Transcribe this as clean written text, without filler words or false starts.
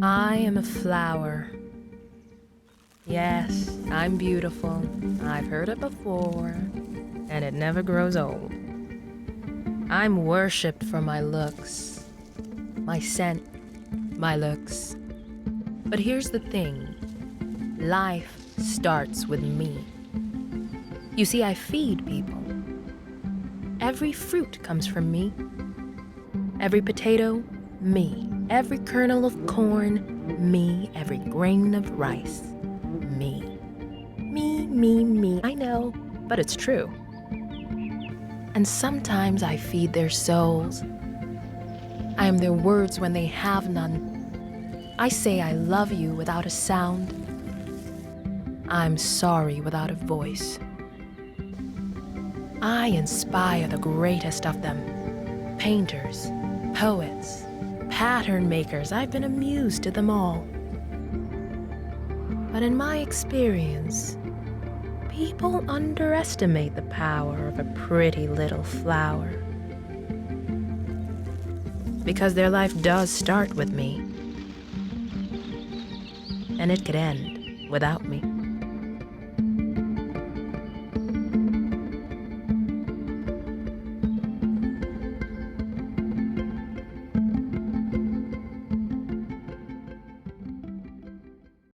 I am a flower. Yes, I'm beautiful. I've heard it before, and it never grows old. I'm worshipped for my looks, my scent, my looks. But here's the thing. Life starts with me. You see, I feed people. Every fruit comes from me. Every potato, me. Every kernel of corn, me. Every grain of rice, me. Me. I know, but it's true. And sometimes I feed their souls. I am their words when they have none. I say I love you without a sound. I'm sorry without a voice. I inspire the greatest of them. Painters, poets, pattern makers, I've been amused to them all. But in my experience, people underestimate the power of a pretty little flower. Because their life does start with me, and it could end without me.